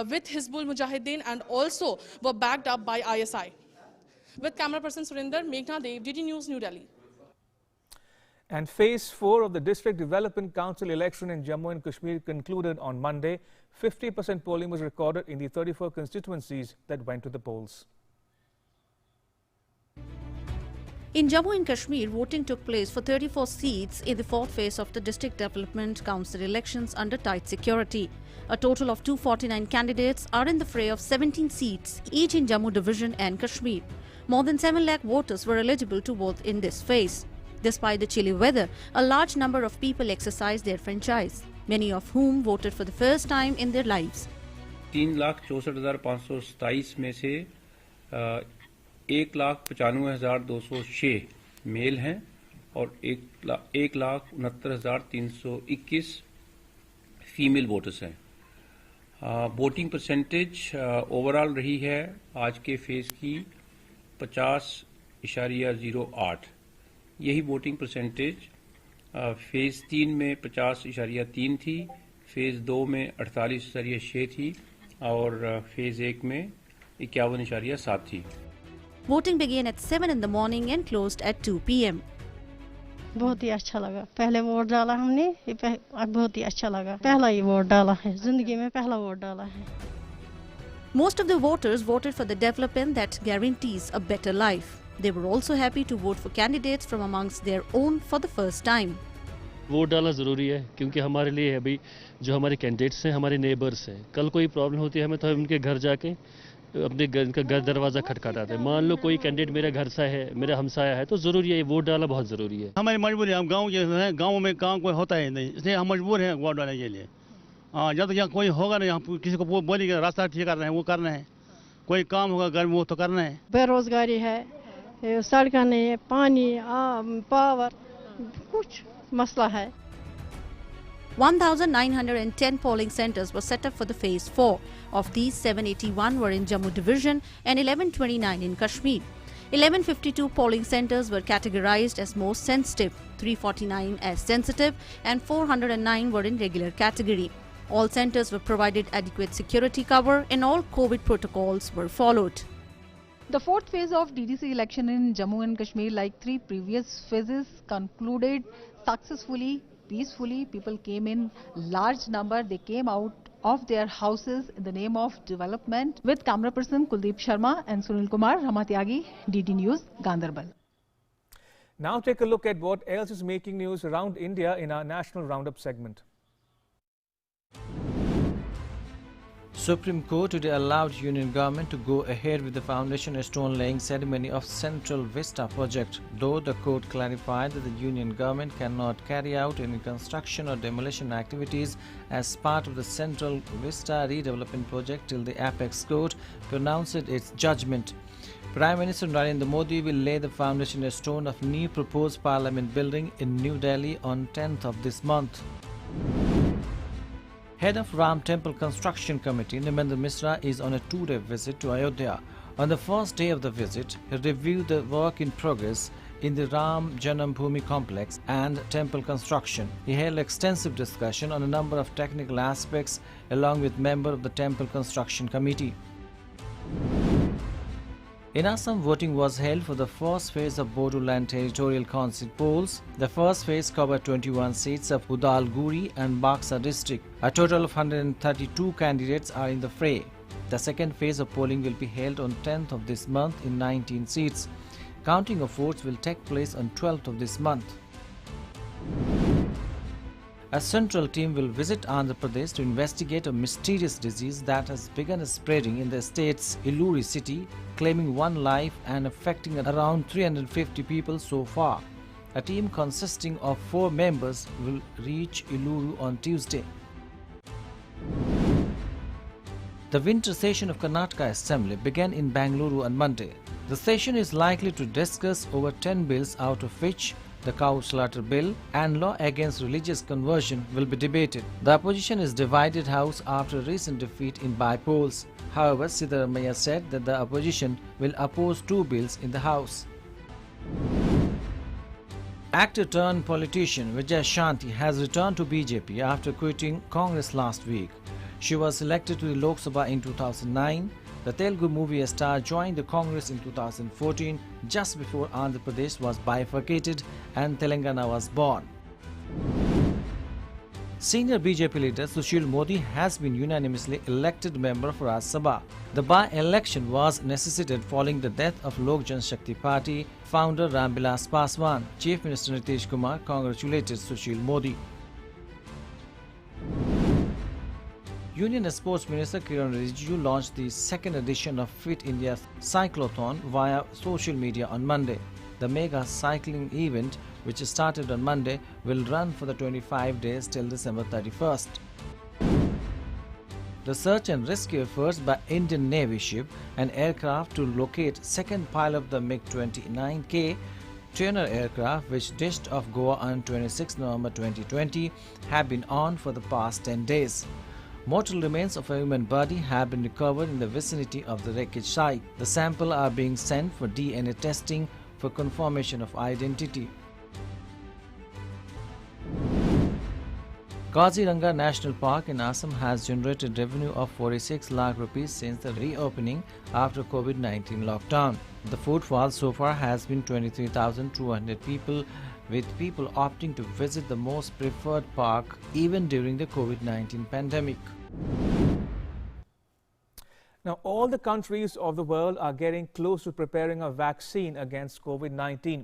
with Hizbul Mujahideen and also were backed up by ISI. With camera person Surinder, Meghna Dev, DD News, New Delhi. And phase 4 of the District Development Council election in Jammu and Kashmir concluded on Monday. 50% polling was recorded in the 34 constituencies that went to the polls. In Jammu and Kashmir, voting took place for 34 seats in the 4th phase of the District Development Council elections under tight security. A total of 249 candidates are in the fray of 17 seats, each in Jammu division and Kashmir. More than 7 lakh voters were eligible to vote in this phase. Despite the chilly weather, a large number of people exercised their franchise, many of whom voted for the first time in their lives. 3,64,527 में से 1,95,206 mail हैं और 1,69,321 female voters हैं। Voting percentage overall रही है आज के phase की 50.08। यही वोटिंग परसेंटेज फेज 3 में 50.3 थी, फेज 2 में 48.6 थी और फेज 1 में 51.7 थी। Voting began at 7 in the morning and closed at 2 p.m. बहुत ही अच्छा लगा। पहले वोट डाला हमने, बहुत ही अच्छा लगा। पहला ही वोट डाला है, जिंदगी में पहला वोट डाला है। Most of the voters voted for the development that guarantees a better life. They were also happy to vote for candidates from amongst their own for the first time. Vote डालना ज़रूरी है क्योंकि हमारे लिए है भाई जो हमारे कैंडिडेट्स हैं हमारे नेबर्स हैं कल कोई प्रॉब्लम होती है हमें तो हम उनके घर जाके अपने घर दरवाज़ा खटखटाते हैं मान लो कोई कैंडिडेट मेरे घर से है मेरा हमसाया है तो ज़रूरी है ये वोट डालना बहुत ज़रूरी है हमारी मजबूरी है हम गाँव जो है गाँव में काम कोई होता है नहीं इसलिए हम मजबूर हैं वोट डालने के लिए हाँ जब तक यहाँ कोई होगा नहीं हम किसी को बोलेंगे रास्ता ठीक करना है वो करना है कोई काम होगा घर में वो तो करना है बेरोजगारी है सड़कें नहीं है पानी पावर कुछ मसला है 1,910 polling centers were set up for the phase 4. Of these, 781 were in Jammu division and 1129 in Kashmir. 1152 polling centers were categorized as most sensitive, 349 as sensitive and 409 were in regular category. All centers were provided adequate security cover and all COVID protocols were followed. The fourth phase of DDC election in Jammu and Kashmir, like three previous phases, concluded successfully, peacefully. People came in large number. They came out of their houses in the name of development. With camera person Kuldeep Sharma and Sunil Kumar, Ramatyagi, DD News, Gandarbal. Now take a look at what else is making news around India in our National Roundup segment. Supreme Court today allowed Union Government to go ahead with the foundation stone laying ceremony of Central Vista project, though the court clarified that the Union Government cannot carry out any construction or demolition activities as part of the Central Vista redevelopment project till the Apex Court pronounced its judgment. Prime Minister Narendra Modi will lay the foundation stone of new proposed Parliament building in New Delhi on 10th of this month. Head of Ram Temple Construction Committee, Nimendra Misra, is on a two-day visit to Ayodhya. On the first day of the visit, he reviewed the work in progress in the Ram Janambhoomi complex and temple construction. He held extensive discussion on a number of technical aspects along with members of the Temple Construction Committee. In Assam, voting was held for the first phase of Bodoland Territorial Council polls. The first phase covered 21 seats of Udalguri and Baksa district. A total of 132 candidates are in the fray. The second phase of polling will be held on 10th of this month in 19 seats. Counting of votes will take place on 12th of this month. A central team will visit Andhra Pradesh to investigate a mysterious disease that has begun spreading in the state's Illuri city, claiming one life and affecting around 350 people so far. A team consisting of 4 members will reach Illuri on Tuesday. The winter session of Karnataka Assembly began in Bangalore on Monday. The session is likely to discuss over 10 bills, out of which the cow slaughter bill and law against religious conversion will be debated. The opposition is divided house after a recent defeat in by-polls. However, Siddaramaiah said that the opposition will oppose 2 bills in the house. Actor turned politician Vijay Shanti has returned to BJP after quitting Congress last week. She was elected to the Lok Sabha in 2009. The Telugu movie star joined the Congress in 2014, just before Andhra Pradesh was bifurcated and Telangana was born. Senior BJP leader Sushil Modi has been unanimously elected member for Rajya Sabha. The by-election was necessitated following the death of Lok Janshakti Party founder Ramvilas Paswan. Chief Minister Nitish Kumar congratulated Sushil Modi. Union Sports Minister Kiran Rijiju launched the second edition of Fit India Cyclothon via social media on Monday. The mega cycling event, which started on Monday, will run for the 25 days till December 31st. The search and rescue efforts by Indian Navy ship and aircraft to locate second pilot of the MiG-29K trainer aircraft, which dished off Goa on 26 November 2020, have been on for the past 10 days. Mortal remains of a human body have been recovered in the vicinity of the wreckage site. The samples are being sent for DNA testing for confirmation of identity. Kaziranga National Park in Assam has generated revenue of 46 lakh rupees since the reopening after COVID-19 lockdown. The footfall so far has been 23,200 people, with people opting to visit the most preferred park even during the COVID-19 pandemic. Now, all the countries of the world are getting close to preparing a vaccine against COVID-19.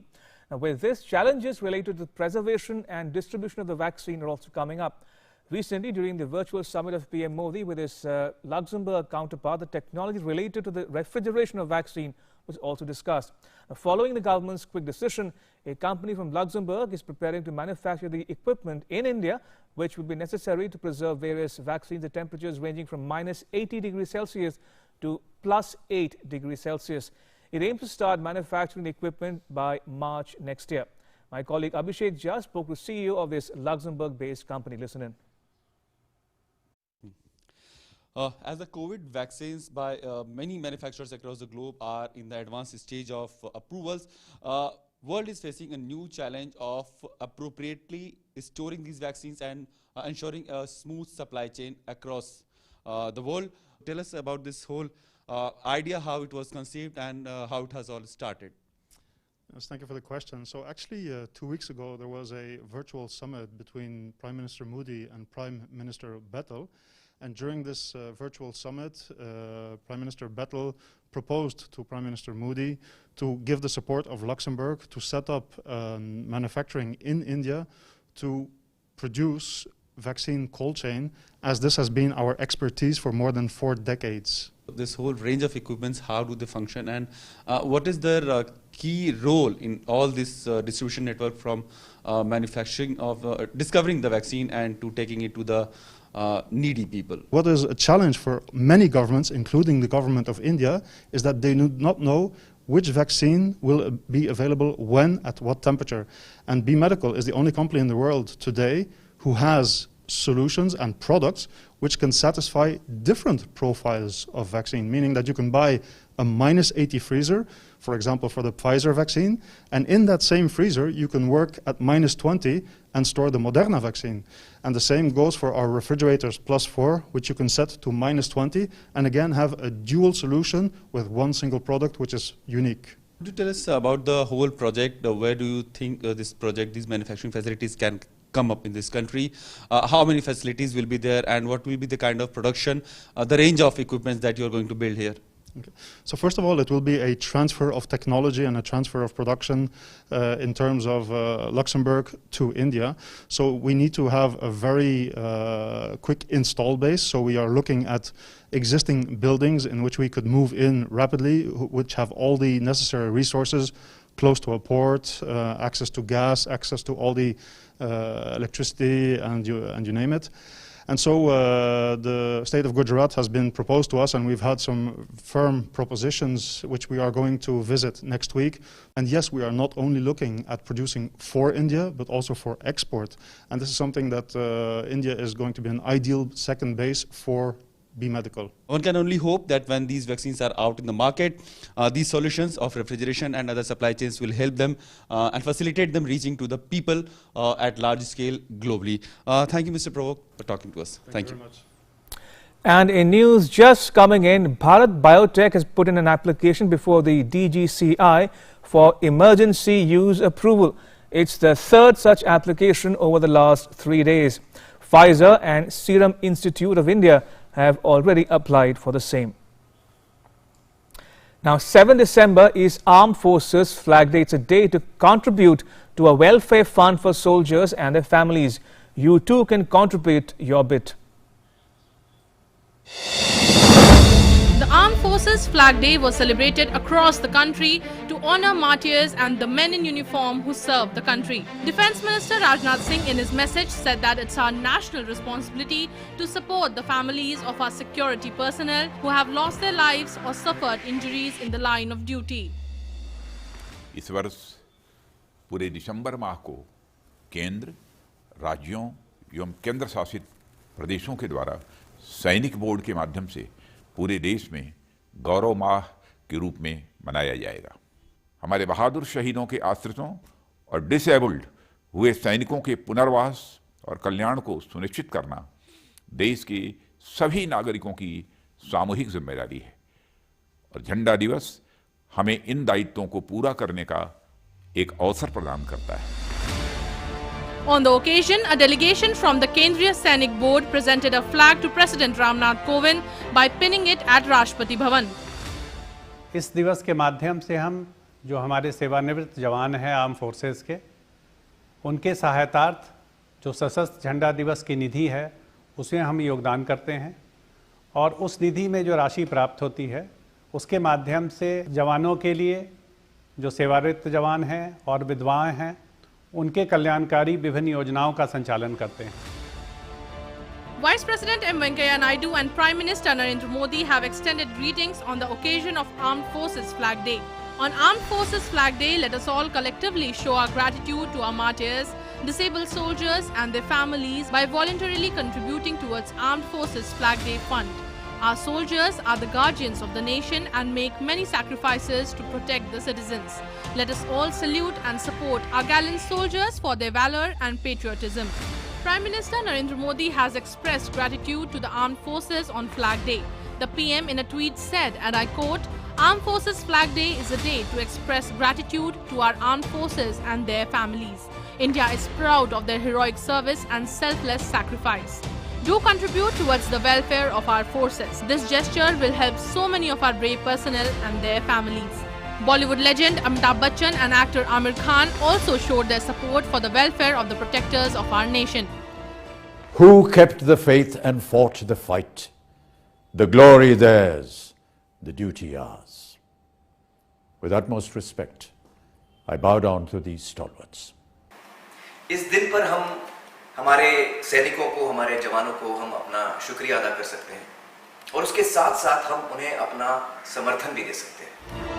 Now, with this, challenges related to the preservation and distribution of the vaccine are also coming up. Recently, during the virtual summit of PM Modi with his Luxembourg counterpart, the technology related to the refrigeration of vaccine was also discussed. Now, following the government's quick decision, a company from Luxembourg is preparing to manufacture the equipment in India, which will be necessary to preserve various vaccines at temperatures ranging from -80 degrees Celsius to +8 degrees Celsius. It aims to start manufacturing the equipment by March next year. My colleague Abhishek Jha spoke to CEO of this Luxembourg-based company. Listen in. As the COVID vaccines by many manufacturers across the globe are in the advanced stage of approvals, world is facing a new challenge of appropriately storing these vaccines and ensuring a smooth supply chain across the world. Tell us about this whole idea, how it was conceived and how it has all started. Yes, thank you for the question. So actually 2 weeks ago there was a virtual summit between Prime Minister Modi and Prime Minister Bettel. And during this virtual summit, Prime Minister Bettel proposed to Prime Minister Modi to give the support of Luxembourg to set up manufacturing in India to produce vaccine cold chain, as this has been our expertise for more than 4 decades. This whole range of equipments, how do they function, and what is their key role in all this distribution network from manufacturing of discovering the vaccine and to taking it to the needy people? What is a challenge for many governments, including the government of India, is that they do not know which vaccine will be available when, at what temperature. And B Medical is the only company in the world today who has solutions and products which can satisfy different profiles of vaccine, meaning that you can buy a -80 freezer, for example, for the Pfizer vaccine, and in that same freezer you can work at -20 and store the Moderna vaccine. And the same goes for our refrigerators +4, which you can set to -20 and again have a dual solution with one single product which is unique. Could you tell us about the whole project? Where do you think this project, these manufacturing facilities can come up in this country? How many facilities will be there and what will be the kind of production, the range of equipment that you are going to build here? Okay. So first of all, it will be a transfer of technology and a transfer of production in terms of Luxembourg to India. So we need to have a very quick install base. So we are looking at existing buildings in which we could move in rapidly, which have all the necessary resources, close to a port, access to gas, access to all the electricity, and you name it. And so the state of Gujarat has been proposed to us, and we've had some firm propositions which we are going to visit next week. And yes, we are not only looking at producing for India, but also for export. And this is something that India is going to be an ideal second base for B Medical. One can only hope that when these vaccines are out in the market, these solutions of refrigeration and other supply chains will help them and facilitate them reaching to the people at large scale globally. Thank you, Mr. Provok, for talking to us. Thank you very much. And in news just coming in, Bharat Biotech has put in an application before the DGCI for emergency use approval. It's the third such application over the last 3 days. Pfizer and Serum Institute of India have already applied for the same. Now, 7 December is Armed Forces Flag Day. It's a day to contribute to a welfare fund for soldiers and their families. You too can contribute your bit. The Armed Forces Flag Day was celebrated across the country to honor martyrs and the men in uniform who served the country. Defence Minister Rajnath Singh in his message said that it's our national responsibility to support the families of our security personnel who have lost their lives or suffered injuries in the line of duty. इस वर्ष पूरे दिसंबर माह को केंद्र, राज्यों एवं केंद्र शासित प्रदेशों के द्वारा सैनिक बोर्ड के माध्यम से पूरे देश में गौरव माह के रूप में मनाया जाएगा। हमारे बहादुर शहीदों के आश्रितों और डिसेबल्ड हुए सैनिकों के पुनर्वास और कल्याण को सुनिश्चित करना देश के सभी नागरिकों की सामूहिक जिम्मेदारी है और झंडा दिवस हमें इन दायित्वों को पूरा करने का एक अवसर प्रदान करता है। On the occasion, a delegation from the Kendriya Sainik Board presented a flag to President Ramnath Kovind by pinning it at Rashtrapati Bhavan. इस दिवस के माध्यम से हम जो हमारे सेवानिवृत्त जवान हैं आर्म फोर्सेस के, उनके सहायतार्थ जो सशस्त्र झंडा दिवस की निधि है उसमें हम योगदान करते हैं और उस निधि में जो राशि प्राप्त होती है उसके माध्यम से जवानों के लिए, जो सेवानिवृत्त जवान हैं और विधवाएं हैं, उनके कल्याणकारी विभिन्न योजनाओं का संचालन करते हैं। Vice President M. Venkaiah Naidu and Prime Minister Narendra Modi have extended greetings on the occasion of Armed Forces Flag Day. On Armed Forces Flag Day, let us all collectively show our gratitude to our martyrs, disabled soldiers and their families by voluntarily contributing towards Armed Forces Flag Day Fund. Our soldiers are the guardians of the nation and make many sacrifices to protect the citizens. Let us all salute and support our gallant soldiers for their valor and patriotism. Prime Minister Narendra Modi has expressed gratitude to the armed forces on Flag Day. The PM in a tweet said, and I quote, "Armed Forces Flag Day is a day to express gratitude to our armed forces and their families. India is proud of their heroic service and selfless sacrifice. Do contribute towards the welfare of our forces. This gesture will help so many of our brave personnel and their families." Bollywood legend Amitabh Bachchan and actor Amir Khan also showed their support for the welfare of the protectors of our nation. Who kept the faith and fought the fight? The glory theirs, the duty ours. With utmost respect, I bow down to these stalwarts. इस दिन पर हम हमारे सैनिकों को, हमारे जवानों को हम अपना शुक्रिया अदा कर सकते हैं और उसके साथ साथ हम उन्हें अपना समर्थन भी दे सकते हैं।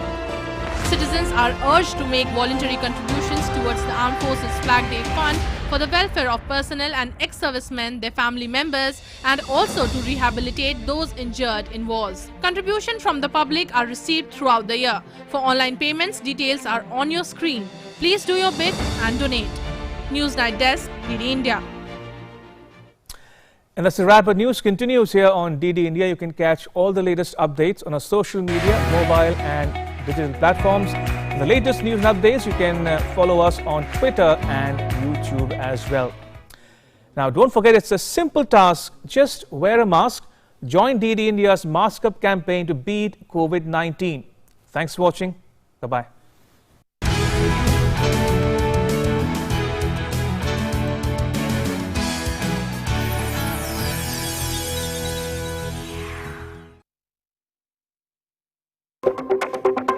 Citizens are urged to make voluntary contributions towards the Armed Forces Flag Day Fund for the welfare of personnel and ex-servicemen, their family members, and also to rehabilitate those injured in wars. Contributions from the public are received throughout the year. For online payments, details are on your screen. Please do your bit and donate. Newsnight Desk, DD India. And that's the wrap. News continues here on DD India. You can catch all the latest updates on our social media, mobile and digital platforms. The latest news and updates, you can follow us on Twitter and YouTube as well. Now, don't forget, it's a simple task. Just wear a mask. Join DD India's Mask Up campaign to beat COVID-19. Thanks for watching. Bye-bye.